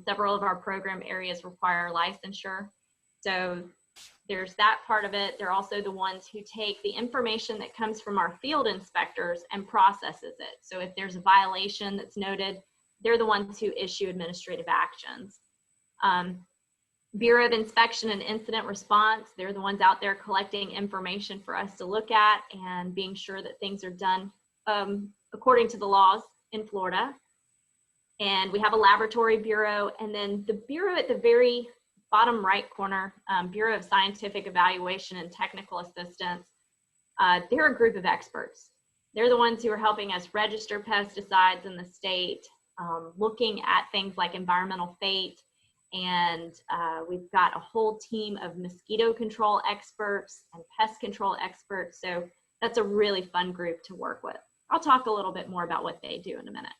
Several of our program areas require licensure. So there's that part of it. They're also the ones who take the information that comes from our field inspectors and processes it. So if there's a violation that's noted, they're the ones who issue administrative actions. Bureau of Inspection and Incident Response, they're the ones out there collecting information for us to look at and being sure that things are done according to the laws in Florida. And we have a laboratory bureau, and then the bureau at the very bottom right corner, Bureau of Scientific Evaluation and Technical Assistance, they're a group of experts. They're the ones who are helping us register pesticides in the state, looking at things like environmental fate, and we've got a whole team of mosquito control experts and pest control experts, so that's a really fun group to work with. I'll talk a little bit more about what they do in a minute.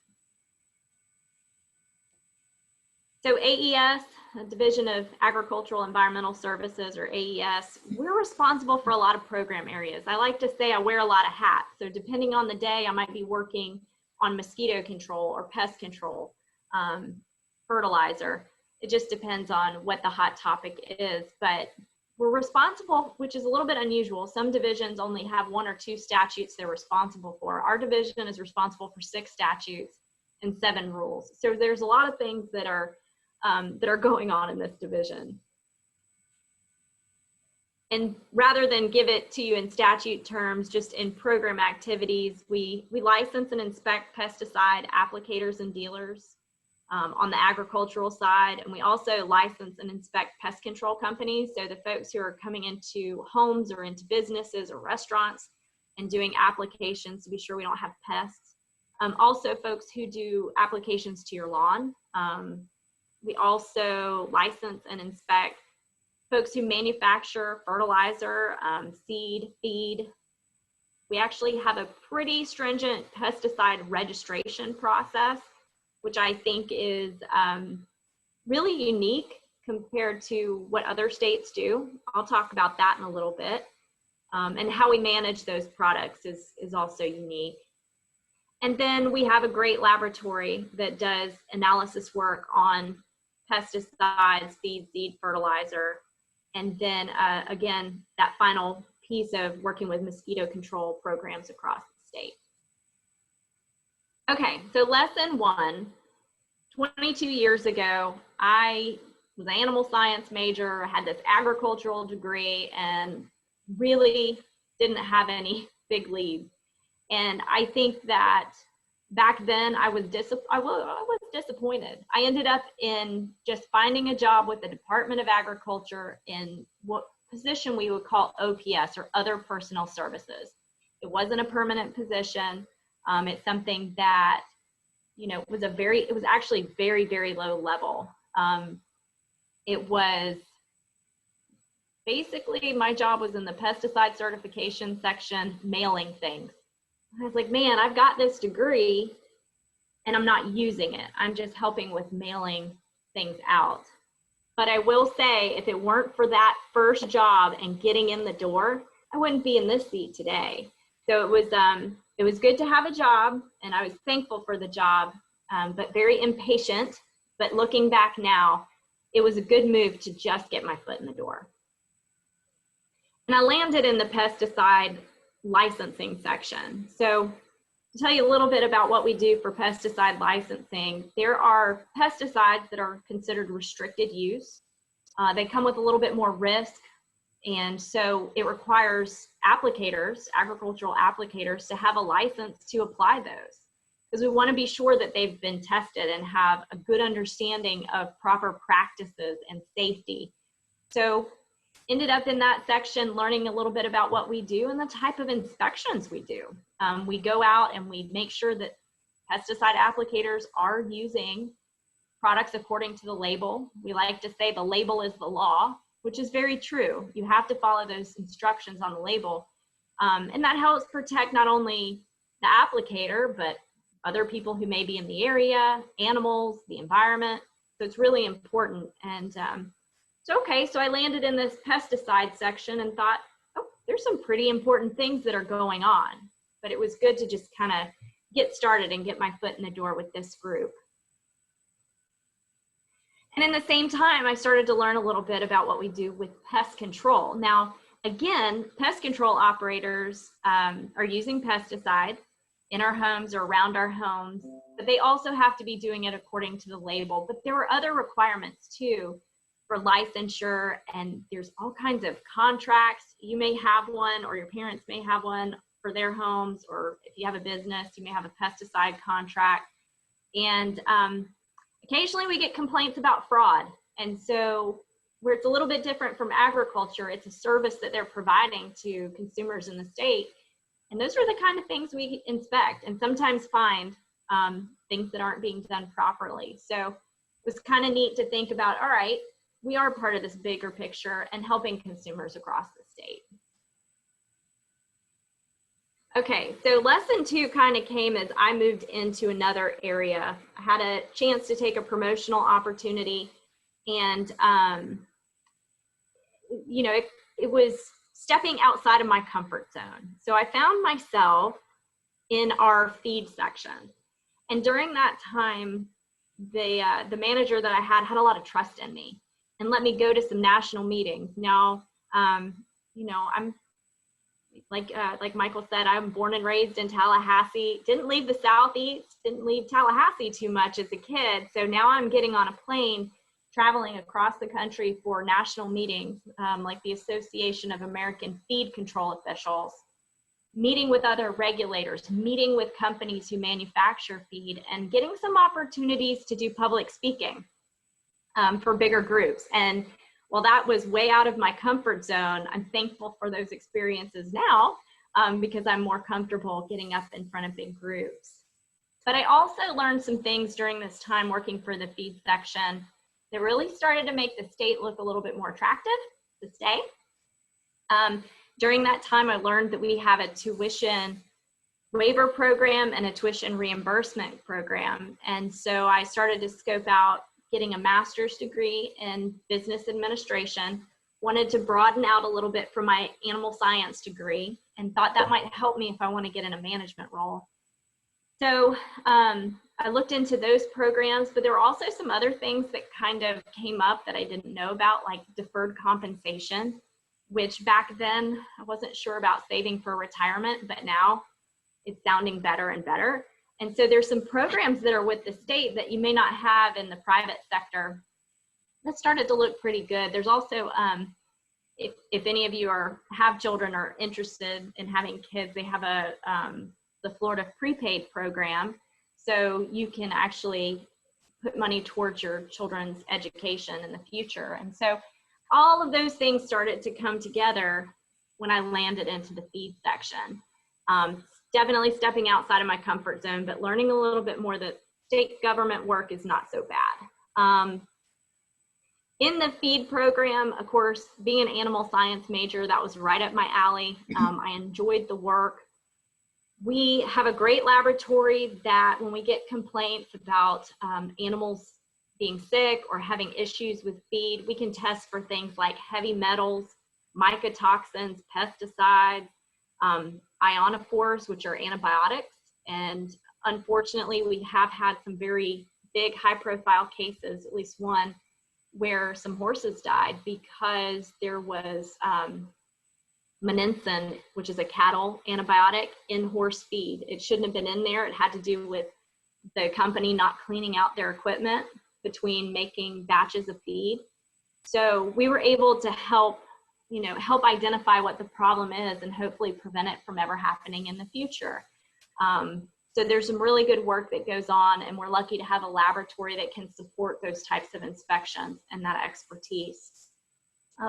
So AES, Division of Agricultural Environmental Services, or AES, we're responsible for a lot of program areas. I like to say I wear a lot of hats. So depending on the day, I might be working on mosquito control or pest control, fertilizer. It just depends on what the hot topic is. But we're responsible, which is a little bit unusual. Some divisions only have 1 or 2 statutes they're responsible for. Our division is responsible for 6 statutes and 7 rules. So there's a lot of things that are going on in this division. And rather than give it to you in statute terms, just in program activities, we license and inspect pesticide applicators and dealers on the agricultural side. And we also license and inspect pest control companies. So the folks who are coming into homes or into businesses or restaurants and doing applications to be sure we don't have pests. Also folks who do applications to your lawn. We also license and inspect folks who manufacture fertilizer, seed, feed. We actually have a pretty stringent pesticide registration process, which I think is really unique compared to what other states do. I'll talk about that in a little bit. And how we manage those products is also unique. And then we have a great laboratory that does analysis work on pesticides, feed, seed, fertilizer, and then again, that final piece of working with mosquito control programs across the state. Okay, so lesson 1, 22 years ago, I was an animal science major, had this agricultural degree, and really didn't have any big leads. And I think that back then I was disappointed. I ended up in just finding a job with the Department of Agriculture in what position we would call OPS, or other personnel services. It wasn't a permanent position. It's something that, you know, it was actually very, very low level. It was basically, my job was in the pesticide certification section, mailing things. I was like, man, I've got this degree and I'm not using it. I'm just helping with mailing things out. But I will say, if it weren't for that first job and getting in the door, I wouldn't be in this seat today. So it was good to have a job, and I was thankful for the job, but very impatient. But looking back now, it was a good move to just get my foot in the door. And I landed in the pesticide licensing section. So to tell you a little bit about what we do for pesticide licensing, there are pesticides that are considered restricted use. They come with a little bit more risk, and so it requires applicators, agricultural applicators, to have a license to apply those, because we want to be sure that they've been tested and have a good understanding of proper practices and safety. So ended up in that section learning a little bit about what we do and the type of inspections we do. We go out and we make sure that pesticide applicators are using products according to the label. We like to say the label is the law, which is very true. You have to follow those instructions on the label. And that helps protect not only the applicator, but other people who may be in the area, animals, the environment. So it's really important. And so I landed in this pesticide section and thought, oh, there's some pretty important things that are going on. But it was good to just kind of get started and get my foot in the door with this group. And in the same time, I started to learn a little bit about what we do with pest control. Now, again, pest control operators are using pesticides in our homes or around our homes, but they also have to be doing it according to the label. But there are other requirements too for licensure, and there's all kinds of contracts. You may have one, or your parents may have one for their homes, or if you have a business, you may have a pesticide contract. And occasionally we get complaints about fraud. And so where it's a little bit different from agriculture, it's a service that they're providing to consumers in the state. And those are the kind of things we inspect and sometimes find things that aren't being done properly. So it was kind of neat to think about, all right, we are part of this bigger picture and helping consumers across the state. Okay, so lesson 2 kind of came as I moved into another area. I had a chance to take a promotional opportunity, and you know, it was stepping outside of my comfort zone. So I found myself in our feed section, and during that time, the manager that I had a lot of trust in me and let me go to some national meetings. Now, you know, I'm like Michael said, I'm born and raised in Tallahassee, didn't leave the Southeast, didn't leave Tallahassee too much as a kid. So now I'm getting on a plane, traveling across the country for national meetings, like the Association of American Feed Control Officials, meeting with other regulators, meeting with companies who manufacture feed, and getting some opportunities to do public speaking for bigger groups. And while that was way out of my comfort zone, I'm thankful for those experiences now because I'm more comfortable getting up in front of big groups. But I also learned some things during this time working for the feed section that really started to make the state look a little bit more attractive to stay. During that time, I learned that we have a tuition waiver program and a tuition reimbursement program. And so I started to scope out getting a master's degree in business administration, wanted to broaden out a little bit from my animal science degree, and thought that might help me if I want to get in a management role. So I looked into those programs, but there were also some other things that kind of came up that I didn't know about, like deferred compensation, which back then I wasn't sure about saving for retirement, but now it's sounding better and better. And so there's some programs that are with the state that you may not have in the private sector that started to look pretty good. There's also, if any of you have children or are interested in having kids, they have the Florida prepaid program. So you can actually put money towards your children's education in the future. And so all of those things started to come together when I landed into the feed section. Definitely stepping outside of my comfort zone, but learning a little bit more that state government work is not so bad. In the feed program, of course, being an animal science major, that was right up my alley. I enjoyed the work. We have a great laboratory that when we get complaints about animals being sick or having issues with feed, we can test for things like heavy metals, mycotoxins, pesticides, ionophores, which are antibiotics. And unfortunately, we have had some very big high profile cases, at least one, where some horses died because there was Meninsin, which is a cattle antibiotic, in horse feed. It shouldn't have been in there. It had to do with the company not cleaning out their equipment between making batches of feed. So we were able to help identify what the problem is and hopefully prevent it from ever happening in the future. So there's some really good work that goes on, and we're lucky to have a laboratory that can support those types of inspections and that expertise.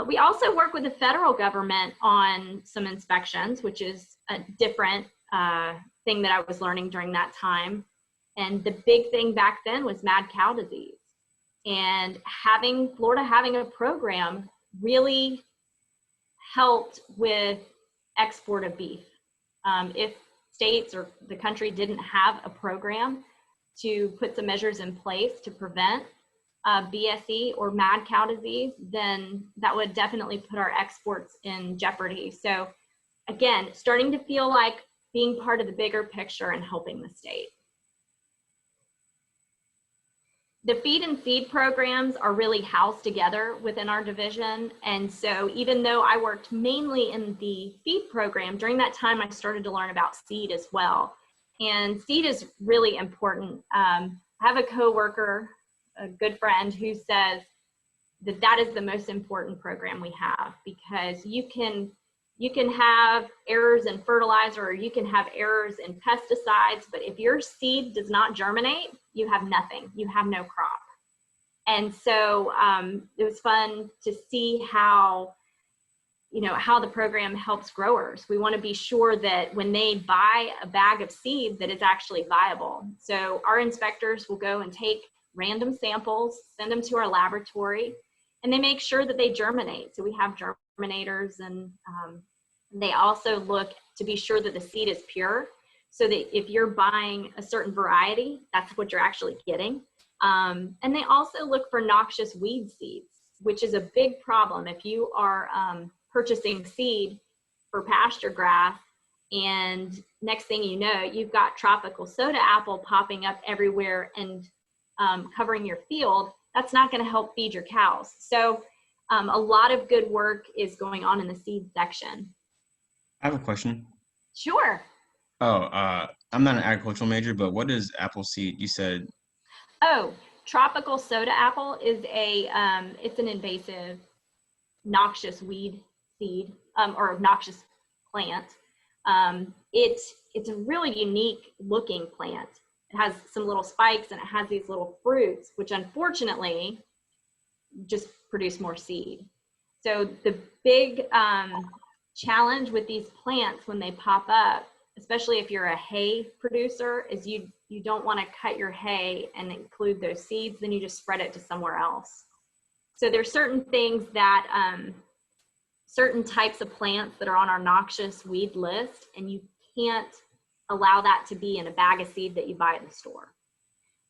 We also work with the federal government on some inspections, which is a different thing that I was learning during that time. And the big thing back then was mad cow disease. And Florida having a program really helped with export of beef. If states or the country didn't have a program to put some measures in place to prevent BSE or mad cow disease, then that would definitely put our exports in jeopardy. So again, starting to feel like being part of the bigger picture and helping the state. The feed and seed programs are really housed together within our division. And so even though I worked mainly in the feed program, during that time I started to learn about seed as well. And seed is really important. I have a coworker, a good friend, who says that that is the most important program we have, because you can have errors in fertilizer, or you can have errors in pesticides, but if your seed does not germinate, you have nothing. You have no crop. And so it was fun to see how, how the program helps growers. We want to be sure that when they buy a bag of seed, that it's actually viable. So our inspectors will go and take random samples, send them to our laboratory, and they make sure that they germinate. So we have germinators, and they also look to be sure that the seed is pure, so that if you're buying a certain variety, that's what you're actually getting. And they also look for noxious weed seeds, which is a big problem. If you are purchasing seed for pasture grass, and next thing you know, you've got tropical soda apple popping up everywhere and covering your field, that's not going to help feed your cows. So a lot of good work is going on in the seed section. I have a question. Sure. Oh, I'm not an agricultural major, but what is apple seed? You said. Oh, tropical soda apple is it's an invasive noxious weed seed, or noxious plant. It's a really unique looking plant. It has some little spikes, and it has these little fruits, which unfortunately just produce more seed. So the big challenge with these plants when they pop up, especially if you're a hay producer, is you don't want to cut your hay and include those seeds, then you just spread it to somewhere else. So there's certain things that, certain types of plants that are on our noxious weed list, and you can't allow that to be in a bag of seed that you buy at the store.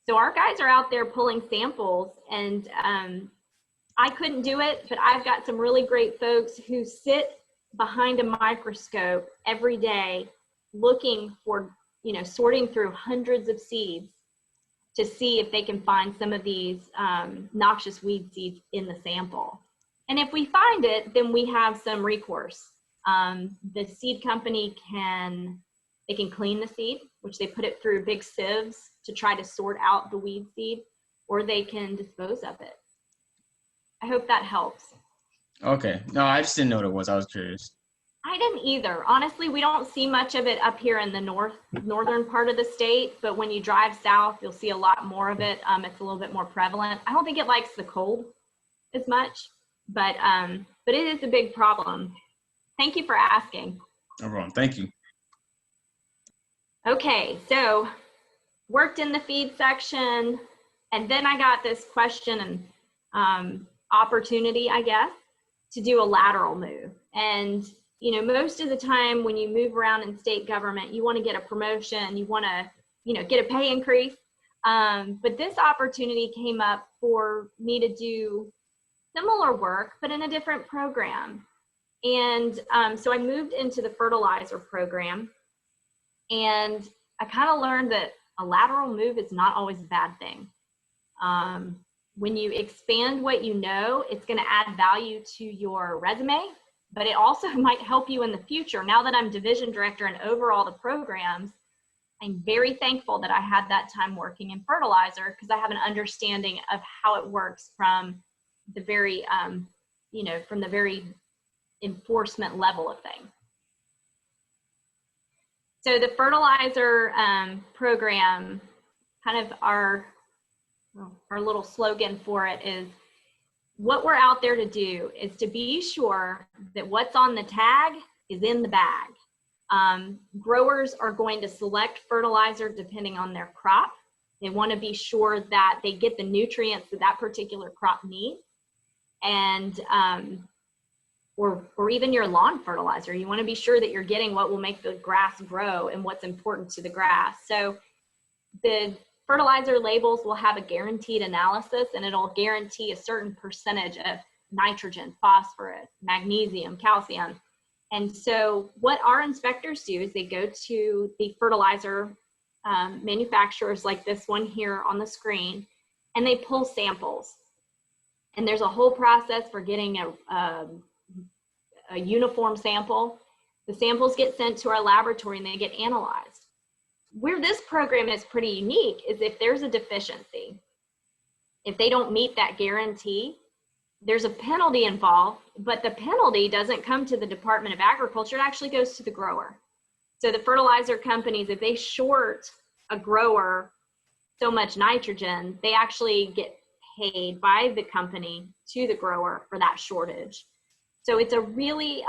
So our guys are out there pulling samples, and I couldn't do it, but I've got some really great folks who sit behind a microscope every day looking for, sorting through hundreds of seeds to see if they can find some of these noxious weed seeds in the sample. And if we find it, then we have some recourse. The seed company can clean the seed, which they put it through big sieves to try to sort out the weed seed, or they can dispose of it. I hope that helps. Okay. No, I just didn't know what it was. I was curious. I didn't either. Honestly, we don't see much of it up here in the northern part of the state, but when you drive south, you'll see a lot more of it. It's a little bit more prevalent. I don't think it likes the cold as much, but it is a big problem. Thank you for asking. No problem. Thank you. Okay, so worked in the feed section, and then I got this question and opportunity, I guess, to do a lateral move. And most of the time when you move around in state government, you want to get a promotion, you want to, get a pay increase. But this opportunity came up for me to do similar work, but in a different program. And so I moved into the fertilizer program, and I kind of learned that a lateral move is not always a bad thing. When you expand what you know, it's going to add value to your resume, but it also might help you in the future. Now that I'm division director and over all the programs, I'm very thankful that I had that time working in fertilizer, because I have an understanding of how it works from the very, from the very enforcement level of things. So the fertilizer program, kind of our little slogan for it is, what we're out there to do is to be sure that what's on the tag is in the bag. Growers are going to select fertilizer depending on their crop. They want to be sure that they get the nutrients that that particular crop needs. And or even your lawn fertilizer, you want to be sure that you're getting what will make the grass grow and what's important to the grass. So the fertilizer labels will have a guaranteed analysis, and it'll guarantee a certain percentage of nitrogen, phosphorus, magnesium, calcium. And so what our inspectors do is they go to the fertilizer manufacturers like this one here on the screen, and they pull samples. And there's a whole process for getting a uniform sample. The samples get sent to our laboratory and they get analyzed. Where this program is pretty unique is if there's a deficiency, if they don't meet that guarantee, there's a penalty involved, but the penalty doesn't come to the Department of Agriculture, it actually goes to the grower. So the fertilizer companies, if they short a grower so much nitrogen, they actually get paid by the company to the grower for that shortage. So it's a really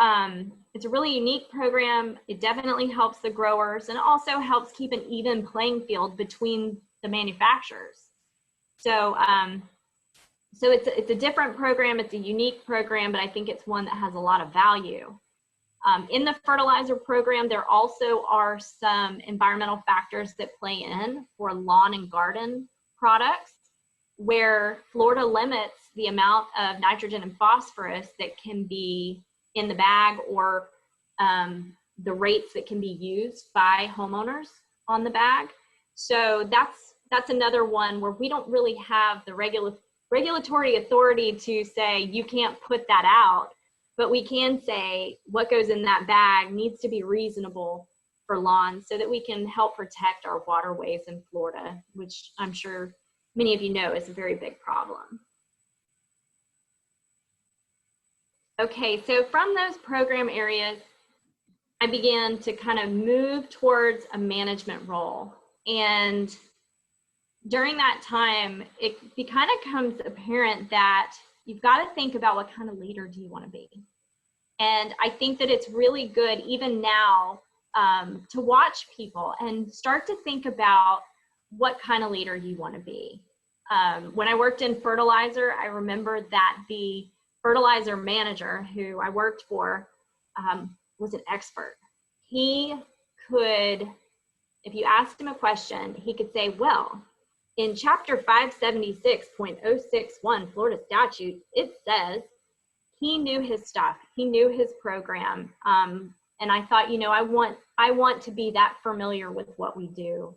unique program. It definitely helps the growers, and it also helps keep an even playing field between the manufacturers. So so it's a different program, it's a unique program, but I think it's one that has a lot of value. In the fertilizer program, there also are some environmental factors that play in for lawn and garden products, where Florida limits the amount of nitrogen and phosphorus that can be in the bag, or the rates that can be used by homeowners on the bag. So that's another one where we don't really have the regulatory authority to say you can't put that out, but we can say what goes in that bag needs to be reasonable for lawns so that we can help protect our waterways in Florida, which I'm sure many of you know is a very big problem. Okay, so from those program areas, I began to kind of move towards a management role. And during that time, it kind of becomes apparent that you've got to think about what kind of leader do you want to be. And I think that it's really good, even now, to watch people and start to think about what kind of leader you want to be. When I worked in fertilizer, I remember that the fertilizer manager who I worked for was an expert. He could, if you asked him a question, he could say, well, in chapter 576.061 Florida statute, it says, he knew his stuff. He knew his program. And I thought, you know, I want to be that familiar with what we do.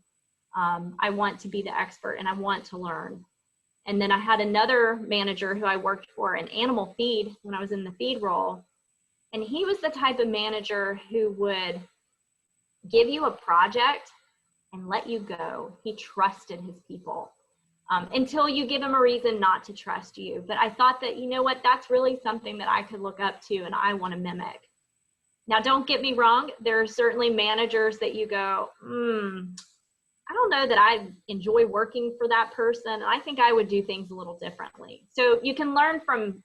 I want to be the expert and I want to learn. And then I had another manager who I worked for in animal feed when I was in the feed role. And he was the type of manager who would give you a project and let you go. He trusted his people until you give him a reason not to trust you. But I thought that, you know what, that's really something that I could look up to and I want to mimic. Now, don't get me wrong. There are certainly managers that you go, I don't know that I enjoy working for that person. I think I would do things a little differently. So you can learn from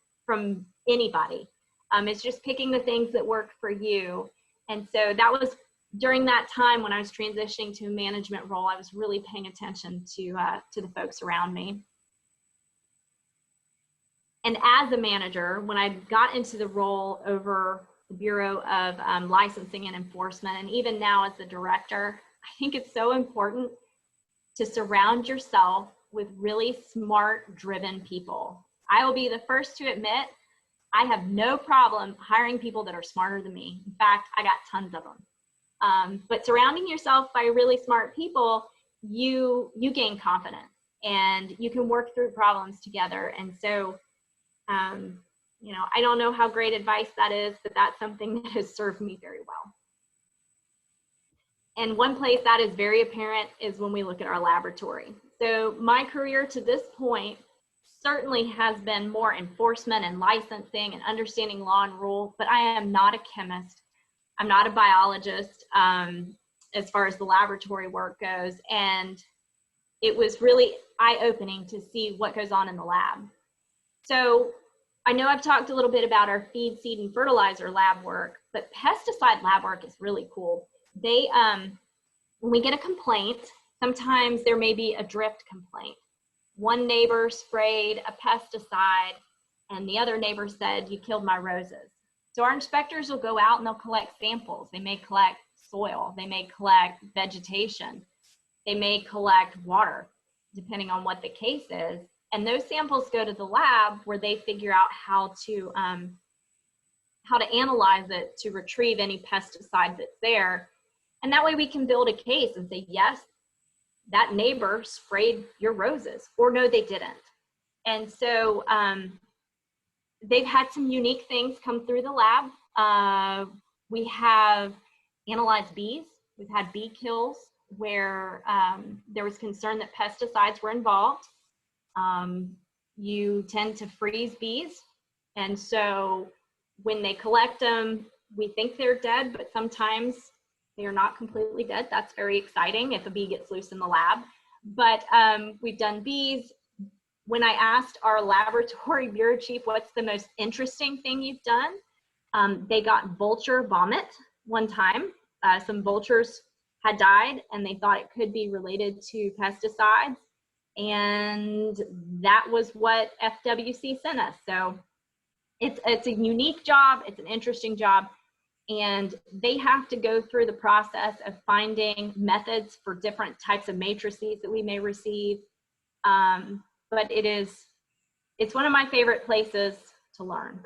anybody. It's just picking the things that work for you. And so that was during that time when I was transitioning to a management role, I was really paying attention to the folks around me. And as a manager, when I got into the role over the Bureau of Licensing and Enforcement, and even now as the director, I think it's so important to surround yourself with really smart, driven people. I will be the first to admit, I have no problem hiring people that are smarter than me. In fact, I got tons of them. But surrounding yourself by really smart people, you gain confidence and you can work through problems together. And so, you know, I don't know how great advice that is, but that's something that has served me very well. And one place that is very apparent is when we look at our laboratory. So my career to this point certainly has been more enforcement and licensing and understanding law and rule, but I am not a chemist. I'm not a biologist as far as the laboratory work goes. And it was really eye-opening to see what goes on in the lab. So I know I've talked a little bit about our feed, seed, and fertilizer lab work, but pesticide lab work is really cool. They, when we get a complaint, sometimes there may be a drift complaint. One neighbor sprayed a pesticide and the other neighbor said, you killed my roses. So our inspectors will go out and they'll collect samples. They may collect soil, they may collect vegetation, they may collect water, depending on what the case is. And those samples go to the lab where they figure out how to analyze it to retrieve any pesticide that's there. And that way we can build a case and say, yes, that neighbor sprayed your roses, or no, they didn't. And so they've had some unique things come through the lab. We have analyzed bees. We've had bee kills where there was concern that pesticides were involved. You tend to freeze bees. And so when they collect them, we think they're dead, but sometimes they are not completely dead. That's very exciting if a bee gets loose in the lab. But we've done bees. When I asked our laboratory bureau chief, what's the most interesting thing you've done? They got vulture vomit one time. Some vultures had died and they thought it could be related to pesticides. And that was what FWC sent us. So it's a unique job. It's an interesting job. And they have to go through the process of finding methods for different types of matrices that we may receive. But it's one of my favorite places to learn.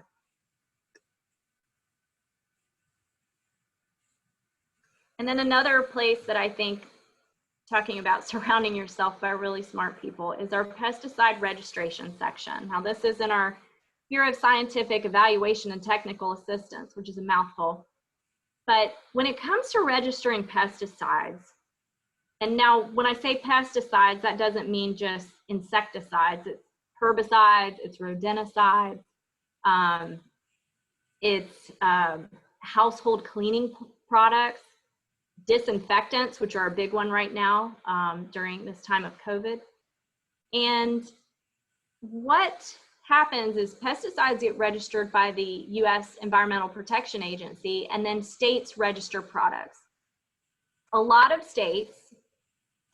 And then another place that I think, talking about surrounding yourself by really smart people, is our pesticide registration section. Now this is in our Bureau of Scientific Evaluation and Technical Assistance, which is a mouthful. But when it comes to registering pesticides, and now when I say pesticides, that doesn't mean just insecticides. It's herbicides, it's rodenticides, it's household cleaning products, disinfectants, which are a big one right now during this time of COVID. And what happens is pesticides get registered by the U.S. Environmental Protection Agency, and then states register products. A lot of states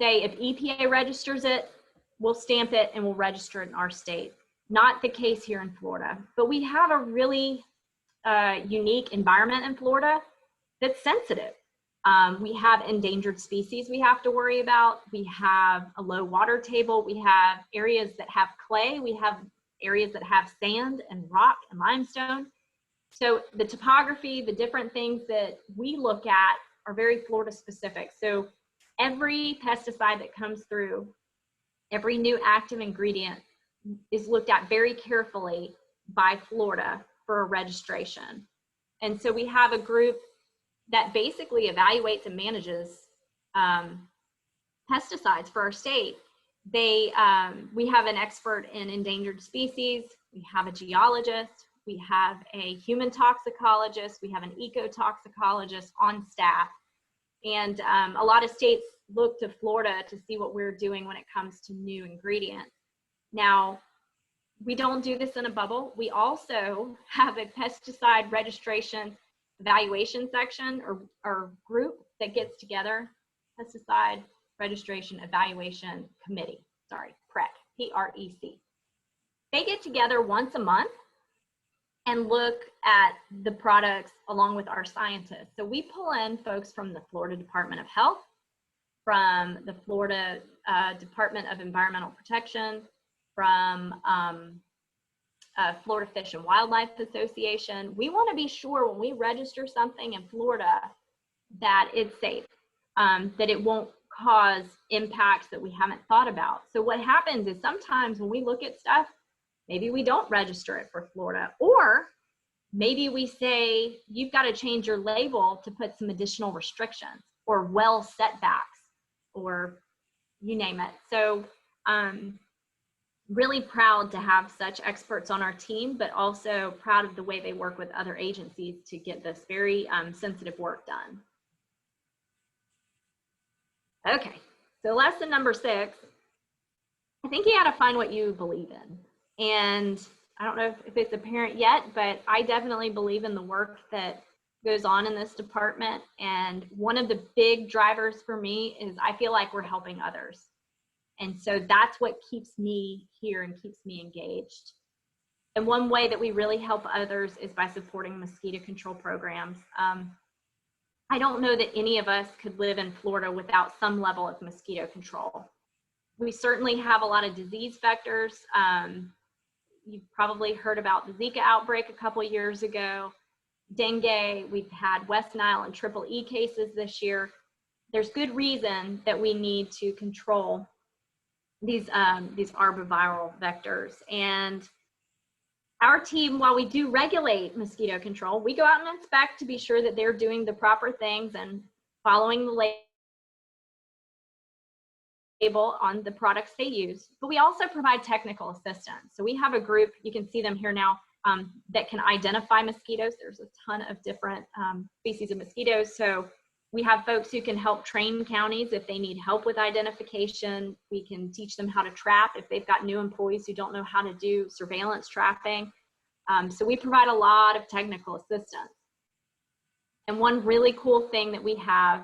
say if EPA registers it, we'll stamp it and we'll register it in our state. Not the case here in Florida, but we have a really unique environment in Florida that's sensitive. We have endangered species we have to worry about. We have a low water table. We have areas that have clay. We have areas that have sand and rock and limestone. So the topography, the different things that we look at are very Florida specific. So every pesticide that comes through, every new active ingredient is looked at very carefully by Florida for a registration. And so we have a group that basically evaluates and manages pesticides for our state. We have an expert in endangered species, we have a geologist, we have a human toxicologist, we have an ecotoxicologist on staff. And a lot of states look to Florida to see what we're doing when it comes to new ingredients. Now, we don't do this in a bubble. We also have a pesticide registration evaluation section or group that gets together, pesticide registration evaluation committee, PREC, P-R-E-C. They get together once a month and look at the products along with our scientists. So we pull in folks from the Florida Department of Health, from the Florida Department of Environmental Protection, from Florida Fish and Wildlife Association. We want to be sure when we register something in Florida that it's safe, that it won't cause impacts that we haven't thought about. So what happens is sometimes when we look at stuff, maybe we don't register it for Florida, or maybe we say, you've got to change your label to put some additional restrictions or well setbacks, or you name it. So really proud to have such experts on our team, but also proud of the way they work with other agencies to get this very sensitive work done. Okay, so lesson number 6, I think you got to find what you believe in. And I don't know if it's apparent yet, but I definitely believe in the work that goes on in this department. And one of the big drivers for me is I feel like we're helping others. And so that's what keeps me here and keeps me engaged. And one way that we really help others is by supporting mosquito control programs. I don't know that any of us could live in Florida without some level of mosquito control. We certainly have a lot of disease vectors. You've probably heard about the Zika outbreak a couple years ago, dengue. We've had West Nile and Triple E cases this year. there's good reason that we need to control these arboviral vectors. And our team, while we do regulate mosquito control, we go out and inspect to be sure that they're doing the proper things and following the label on the products they use. But we also provide technical assistance. So we have a group, you can see them here now, that can identify mosquitoes. There's a ton of different species of mosquitoes. So we have folks who can help train counties if they need help with identification. We can teach them how to trap if they've got new employees who don't know how to do surveillance trapping. So we provide a lot of technical assistance. And one really cool thing that we have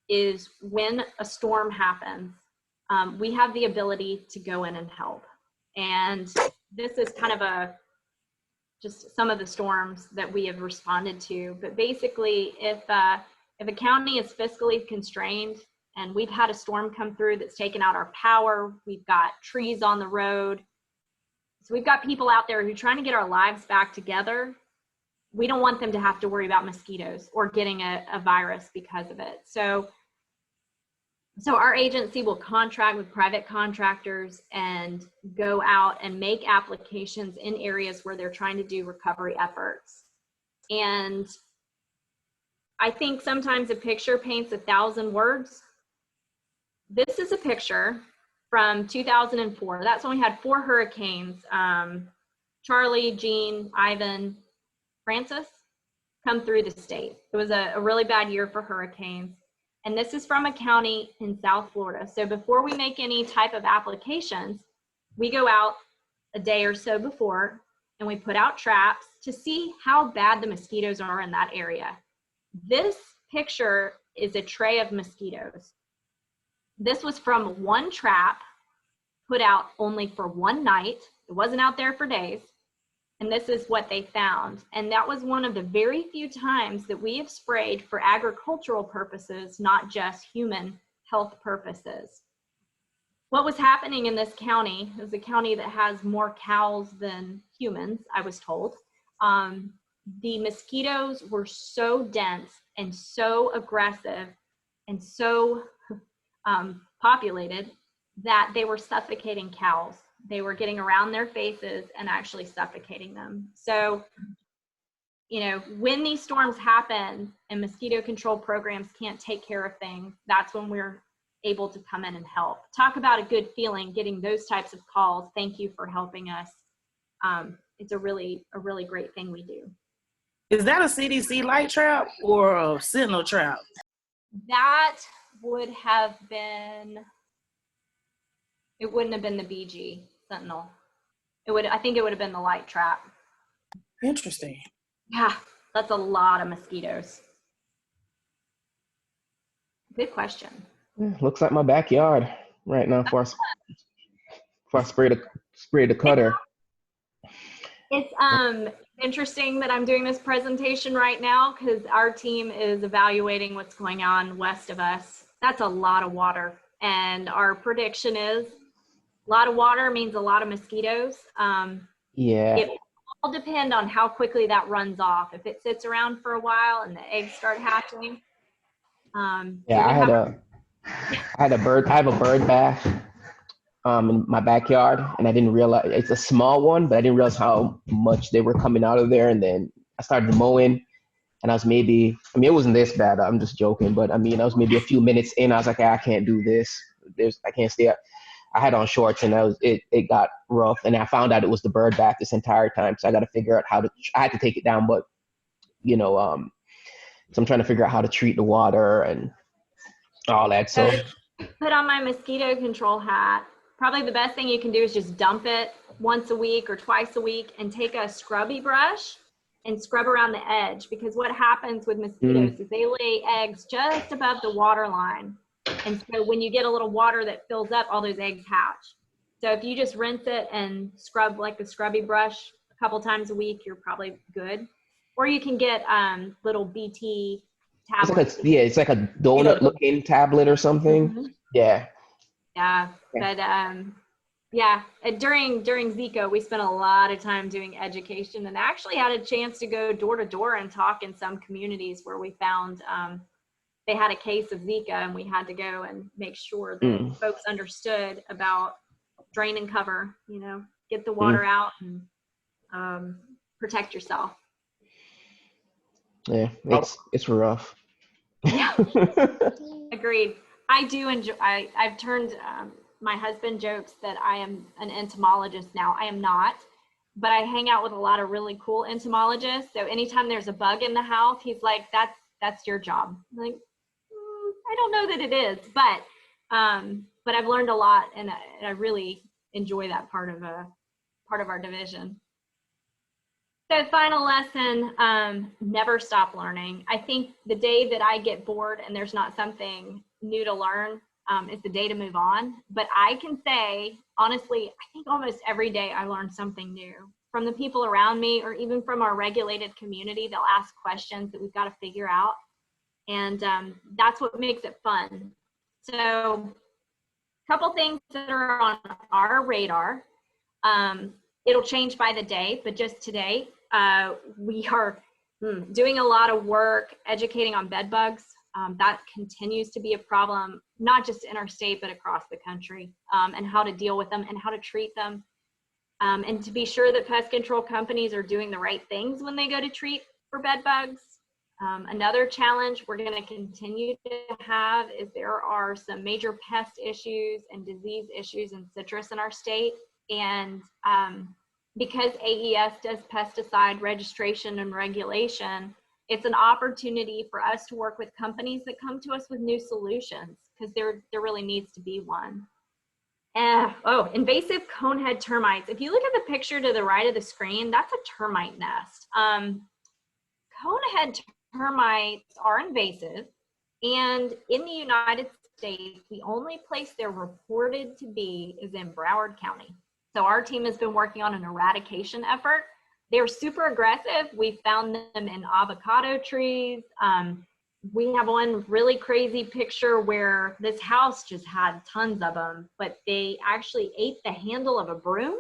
is when a storm happens, we have the ability to go in and help. And this is kind of just some of the storms that we have responded to. But basically, if a county is fiscally constrained and we've had a storm come through that's taken out our power, we've got trees on the road, so we've got people out there who are trying to get our lives back together. We don't want them to have to worry about mosquitoes or getting a virus because of it. So our agency will contract with private contractors and go out and make applications in areas where they're trying to do recovery efforts. And I think sometimes a picture paints 1,000 words. This is a picture from 2004. That's when we had 4 hurricanes, Charlie, Jean, Ivan, Francis, come through the state. It was a really bad year for hurricanes. And this is from a county in South Florida. So before we make any type of applications, we go out a day or so before and we put out traps to see how bad the mosquitoes are in that area. This picture is a tray of mosquitoes. This was from one trap put out only for one night. It wasn't out there for days. And this is what they found. And that was one of the very few times that we have sprayed for agricultural purposes, not just human health purposes. What was happening in this county is a county that has more cows than humans, I was told. The mosquitoes were so dense and so aggressive and so populated that they were suffocating cows. They were getting around their faces and actually suffocating them. So, you know, when these storms happen and mosquito control programs can't take care of things, that's when we're able to come in and help. Talk about a good feeling, getting those types of calls. Thank you for helping us. It's a really great thing we do. Is that a CDC light trap or a Sentinel trap? That would have been, it wouldn't have been the BG Sentinel. I think it would have been the light trap. Interesting. Yeah, that's a lot of mosquitoes. Good question. Looks like my backyard right now before I spray the cutter. It's interesting that I'm doing this presentation right now because our team is evaluating what's going on west of us. That's a lot of water. And our prediction is a lot of water means a lot of mosquitoes. Yeah. It will all depend on how quickly that runs off. If it sits around for a while and the eggs start hatching. Yeah, I have a bird bath in my backyard, and I didn't realize it's a small one, but I didn't realize how much they were coming out of there. And then I started mowing, and I was it wasn't this bad. I'm just joking, but I was maybe a few minutes in. I was like, I can't do this. I can't stay up. I had on shorts, and it got rough. And I found out it was the bird bath this entire time. So I got to figure out I had to take it down, but so I'm trying to figure out how to treat the water and all that. So put on my mosquito control hat. Probably the best thing you can do is just dump it once a week or twice a week and take a scrubby brush and scrub around the edge, because what happens with mosquitoes is they lay eggs just above the water line. And so when you get a little water that fills up, all those eggs hatch. So if you just rinse it and scrub like a scrubby brush a couple times a week, you're probably good. Or you can get little BT tablets. It's like a donut looking tablet or something. Mm-hmm. Yeah. But during Zika, we spent a lot of time doing education, and actually had a chance to go door to door and talk in some communities where we found they had a case of Zika, and we had to go and make sure that folks understood about drain and cover, you know, get the water out and protect yourself. Yeah, it's rough. Yeah, agreed. I do enjoy, I've turned, my husband jokes that I am an entomologist now. I am not, but I hang out with a lot of really cool entomologists. So anytime there's a bug in the house, he's like, that's your job. I'm like, I don't know that it is, but I've learned a lot, and I really enjoy that part of our division. So final lesson, never stop learning. I think the day that I get bored and there's not something new to learn is the day to move on. But I can say, honestly, I think almost every day I learn something new from the people around me, or even from our regulated community. They'll ask questions that we've got to figure out. And that's what makes it fun. So a couple things that are on our radar. It'll change by the day, but just today, we are doing a lot of work educating on bed bugs. That continues to be a problem, not just in our state, but across the country, and how to deal with them and how to treat them. And to be sure that pest control companies are doing the right things when they go to treat for bed bugs. Another challenge we're going to continue to have is there are some major pest issues and disease issues in citrus in our state. And because AES does pesticide registration and regulation, it's an opportunity for us to work with companies that come to us with new solutions, because there really needs to be one. Invasive conehead termites. If you look at the picture to the right of the screen, that's a termite nest. Conehead termites are invasive, and in the United States, the only place they're reported to be is in Broward County. So our team has been working on an eradication effort. They're super aggressive. We found them in avocado trees. We have one really crazy picture where this house just had tons of them, but they actually ate the handle of a broom.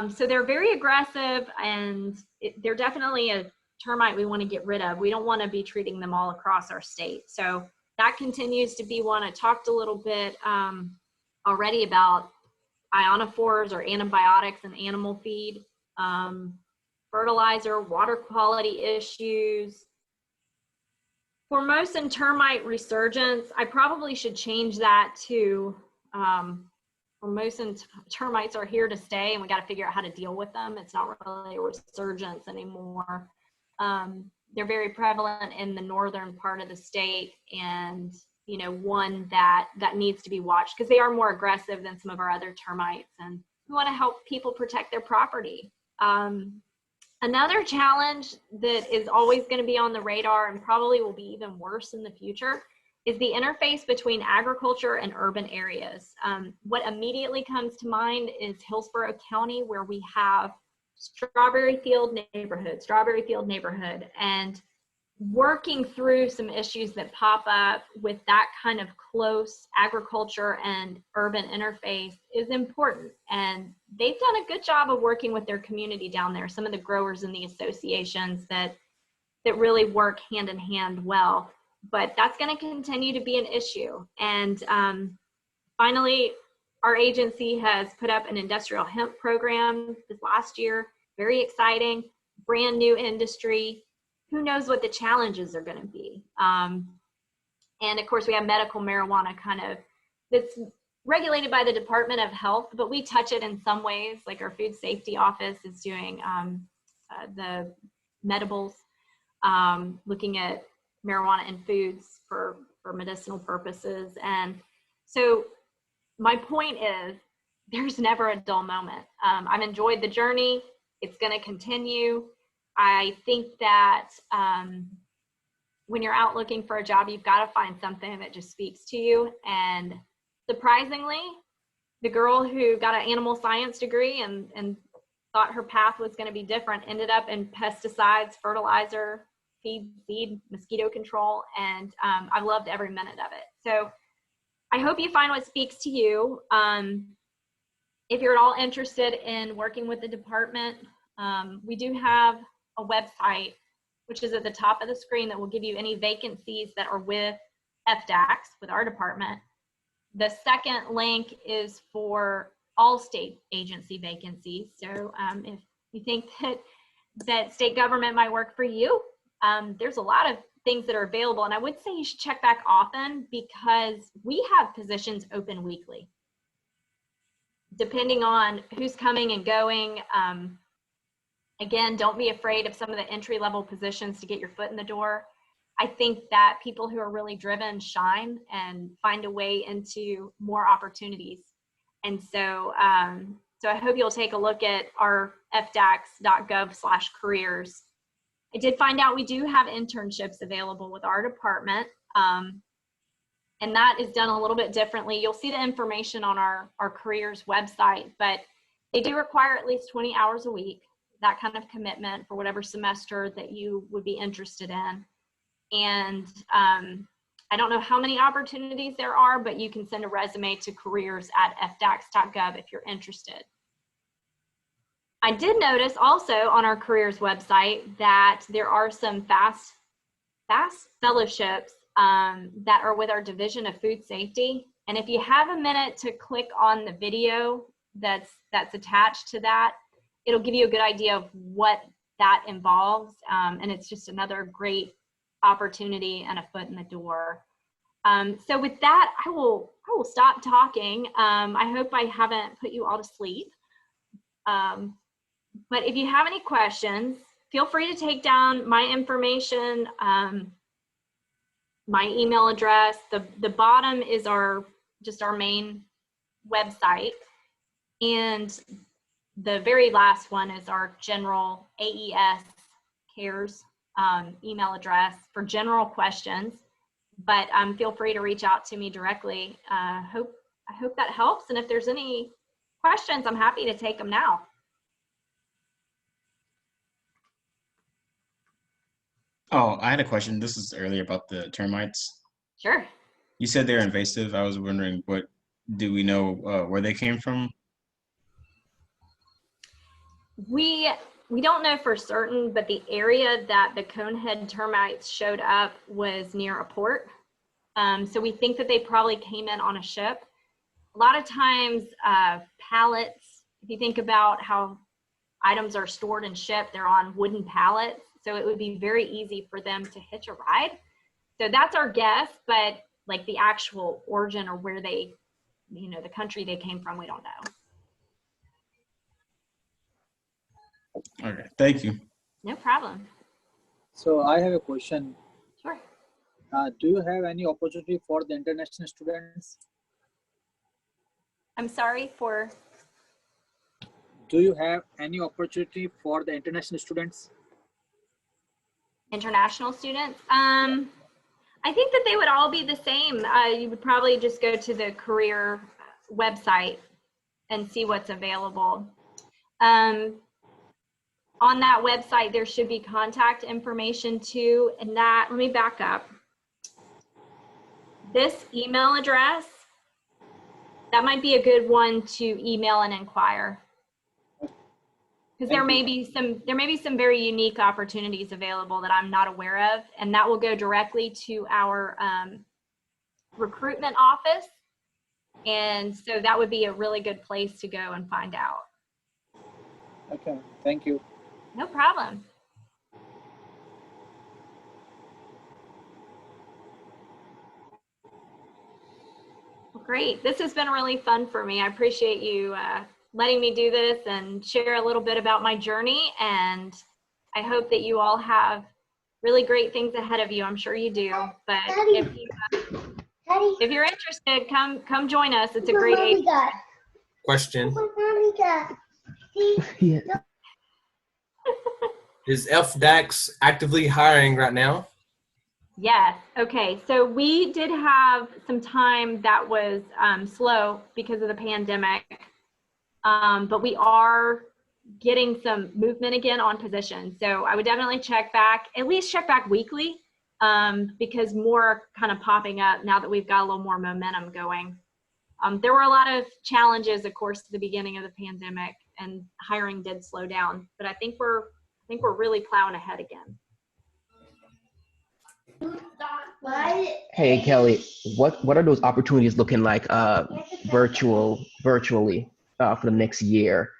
So they're very aggressive, and they're definitely a termite we want to get rid of. We don't want to be treating them all across our state. So that continues to be one. I talked a little bit already about ionophores or antibiotics in animal feed, fertilizer, water quality issues. Formosan termite resurgence, I probably should change that to Formosan termites are here to stay, and we got to figure out how to deal with them. It's not really a resurgence anymore. They're very prevalent in the northern part of the state, and you know, one that needs to be watched because they are more aggressive than some of our other termites, and we want to help people protect their property. Another challenge that is always going to be on the radar and probably will be even worse in the future is the interface between agriculture and urban areas. What immediately comes to mind is Hillsborough County, where we have Strawberry Field neighborhood, and working through some issues that pop up with that kind of close agriculture and urban interface is important. And they've done a good job of working with their community down there, some of the growers and the associations that really work hand in hand well. But that's going to continue to be an issue. And finally, our agency has put up an industrial hemp program this last year. Very exciting, brand new industry. Who knows what the challenges are going to be? And of course, we have medical marijuana that's regulated by the Department of Health, but we touch it in some ways, like our food safety office is doing the medibles, looking at marijuana in foods for medicinal purposes. And so my point is, there's never a dull moment. I've enjoyed the journey. It's going to continue. I think that when you're out looking for a job, you've got to find something that just speaks to you. And surprisingly, the girl who got an animal science degree and thought her path was going to be different ended up in pesticides, fertilizer, feed, mosquito control, and I've loved every minute of it. So I hope you find what speaks to you. If you're at all interested in working with the department, we do have a website, which is at the top of the screen, that will give you any vacancies that are with FDACS with our department. The second link is for all state agency vacancies. So if you think that state government might work for you, there's a lot of things that are available. And I would say you should check back often because we have positions open weekly. Depending on who's coming and going. Again, don't be afraid of some of the entry-level positions to get your foot in the door. I think that people who are really driven shine and find a way into more opportunities. And so, so I hope you'll take a look at our fdacs.gov/careers. I did find out we do have internships available with our department. And that is done a little bit differently. You'll see the information on our careers website, but they do require at least 20 hours a week, that kind of commitment for whatever semester that you would be interested in. And I don't know how many opportunities there are, but you can send a resume to careers@fdacs.gov if you're interested. I did notice also on our careers website that there are some FAST fellowships that are with our Division of Food Safety. And if you have a minute to click on the video that's attached to that, it'll give you a good idea of what that involves. And it's just another great opportunity and a foot in the door. So with that, I will stop talking. I hope I haven't put you all to sleep. But if you have any questions, feel free to take down my information, my email address. The bottom is just our main website. And the very last one is our general AES CARES email address for general questions. But feel free to reach out to me directly. I hope that helps. And if there's any questions, I'm happy to take them now. Oh, I had a question. This is earlier about the termites. Sure. You said they're invasive. I was wondering, do we know where they came from? We don't know for certain, but the area that the conehead termites showed up was near a port. So we think that they probably came in on a ship. A lot of times pallets, if you think about how items are stored and shipped, they're on wooden pallets. So it would be very easy for them to hitch a ride. So that's our guess, but like the actual origin or where they, the country they came from, we don't know. Okay, thank you. No problem. So I have a question. Sure. Do you have any opportunity for the international students? I'm sorry for? Do you have any opportunity for the international students? International students? I think that they would all be the same. You would probably just go to the career website and see what's available. On that website, there should be contact information too. And that, let me back up. This email address, that might be a good one to email and inquire. Because there may be some very unique opportunities available that I'm not aware of, and that will go directly to our recruitment office. And so that would be a really good place to go and find out. Okay, thank you. No problem. Well, great. This has been really fun for me. I appreciate you letting me do this and share a little bit about my journey. And I hope that you all have really great things ahead of you. I'm sure you do. But if you're interested, come join us. It's a great age. Question. Yeah. Is FDACS actively hiring right now? Yes. Okay. So we did have some time that was slow because of the pandemic. But we are getting some movement again on positions. So I would definitely at least check back weekly, because more are kind of popping up now that we've got a little more momentum going. There were a lot of challenges, of course, at the beginning of the pandemic, and hiring did slow down. But I think we're really plowing ahead again. Hey Kelly, what are those opportunities looking like virtually for the next year?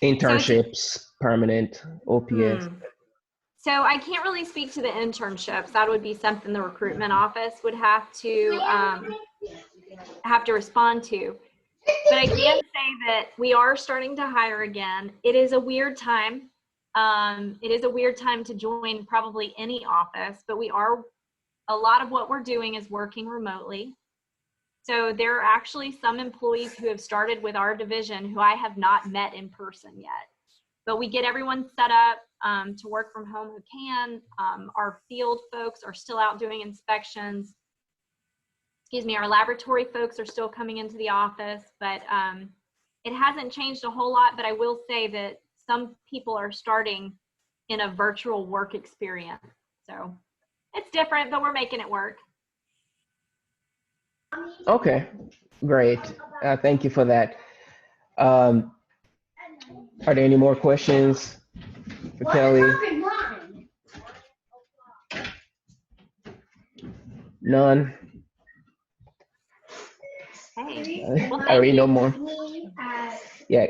Internships, permanent, OPS. So I can't really speak to the internships. That would be something the recruitment office would have to respond to. But I can say that we are starting to hire again. It is a weird time. It is a weird time to join probably any office, but a lot of what we're doing is working remotely. So there are actually some employees who have started with our division who I have not met in person yet. But we get everyone set up to work from home who can. Our field folks are still out doing inspections. Excuse me, our laboratory folks are still coming into the office, but it hasn't changed a whole lot. But I will say that some people are starting in a virtual work experience. So it's different, but we're making it work. Okay, great. Thank you for that. Are there any more questions for Kelly? None? Hey, I well, already thank know you. more. Yeah,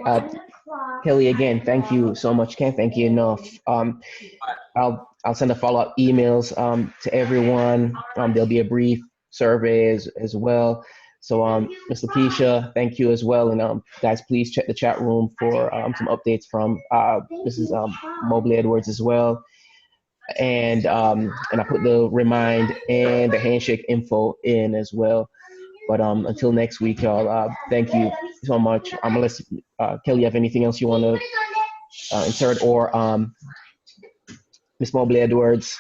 Kelly, again, thank you so much. Can't thank you enough. I'll send a follow-up emails to everyone. There'll be a brief survey as well. So, Ms. Lakeisha, thank you as well. And guys, please check the chat room for some updates from Mrs. Mobley Edwards as well. And I put the remind and the handshake info in as well. But until next week, y'all, thank you so much. Unless Kelly, you have anything else you want to insert, or Ms. Mobley Edwards?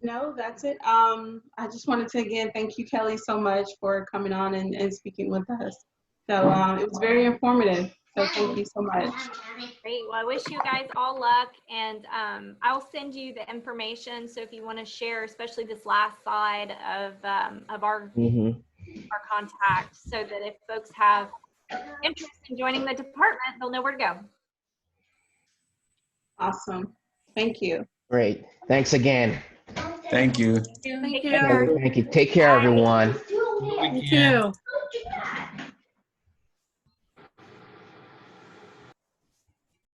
No, that's it. I just wanted to again thank you, Kelly, so much for coming on and speaking with us. So it was very informative. So thank you so much. Great. Well, I wish you guys all luck, and I'll send you the information. So if you want to share, especially this last slide of our contact, so that if folks have interest in joining the department, they'll know where to go. Awesome. Thank you. Great. Thanks again. Thank you. Thank Take care. Thank you. Take care, everyone. you.